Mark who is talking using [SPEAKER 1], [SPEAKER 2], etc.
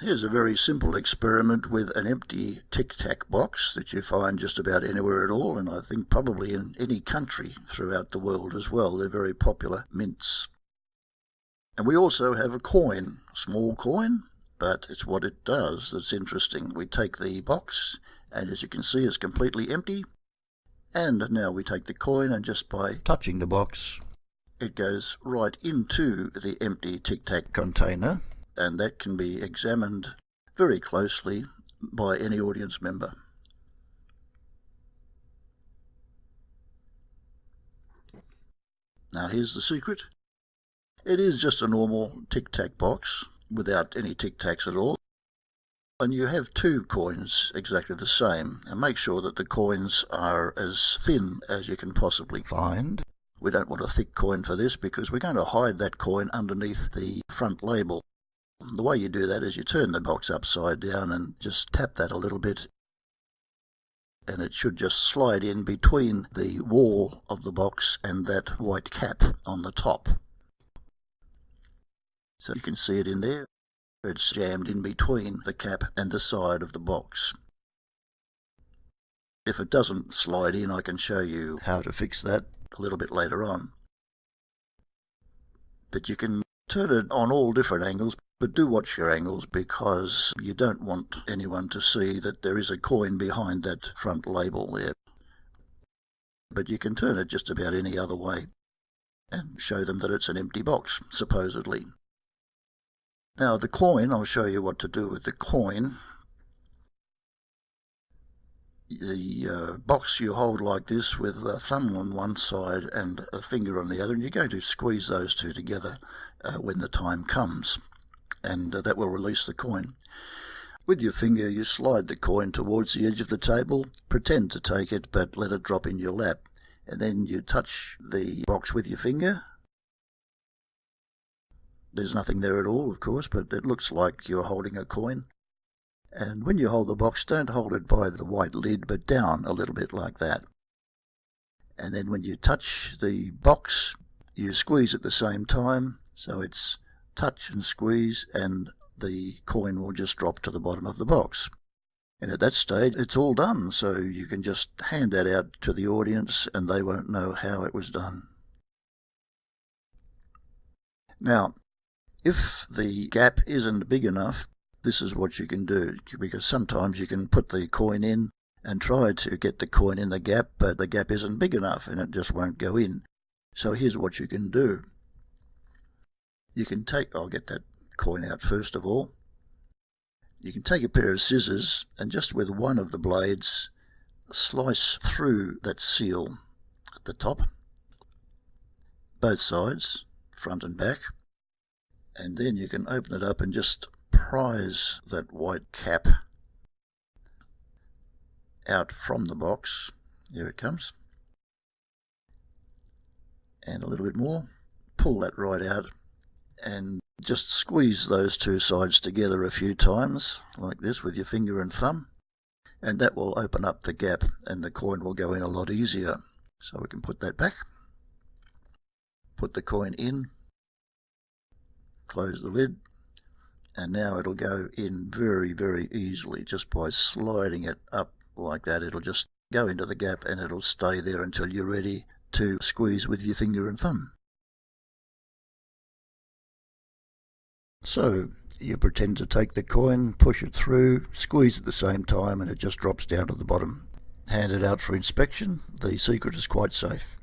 [SPEAKER 1] Here's a very simple experiment with an empty Tic Tac box that you find just about anywhere at all, and I think probably in any country throughout the world as well. They're very popular mints. And we also have a coin, a small coin, but it's what it does that's interesting. We take the box, and as you can see, it's completely empty. And now we take the coin, and just by touching the box, it goes right into the empty Tic Tac container, and that can be examined very closely by any audience member. Now here's the secret. It is just a normal Tic Tac box without any Tic Tacs at all. And you have two coins exactly the same, and make sure that the coins are as thin as you can possibly find. We don't want a thick coin for this because we're going to hide that coin underneath the front label. The way you do that is you turn the box upside down and just tap that a little bit, and it should just slide in between the wall of the box and that white cap on the top. So you can see it in there. It's jammed in between the cap and the side of the box. If it doesn't slide in, I can show you how to fix that a little bit later on. But you can turn it on all different angles, but do watch your angles because you don't want anyone to see that there is a coin behind that front label there. But you can turn it just about any other way and show them that it's an empty box, supposedly. Now the coin, I'll show you what to do with the coin. The box you hold like this with a thumb on one side and a finger on the other, and you're going to squeeze those two together when the time comes, and that will release the coin. With your finger you slide the coin towards the edge of the table, pretend to take it but let it drop in your lap, and then you touch the box with your finger. There's nothing there at all, of course, but it looks like you're holding a coin. And when you hold the box, don't hold it by the white lid, but down a little bit like that. And then when you touch the box, you squeeze at the same time, so it's touch and squeeze, and the coin will just drop to the bottom of the box. And at that stage, it's all done, so you can just hand that out to the audience, and they won't know how it was done. Now, if the gap isn't big enough, this is what you can do, because sometimes you can put the coin in and try to get the coin in the gap, but the gap isn't big enough and it just won't go in. So here's what you can do. You can I'll get that coin out first of all. You can take a pair of scissors and just with one of the blades slice through that seal at the top, both sides, front and back, and then you can open it up and just prise that white cap out from the box. Here it comes. And a little bit more. Pull that right out and just squeeze those two sides together a few times like this with your finger and thumb, and that will open up the gap and the coin will go in a lot easier. So we can put that back, put the coin in, close the lid, and now it'll go in very, very easily just by sliding it up like that. It'll just go into the gap and it'll stay there until you're ready to squeeze with your finger and thumb. So you pretend to take the coin, push it through, squeeze at the same time, and it just drops down to the bottom. Hand it out for inspection. The secret is quite safe.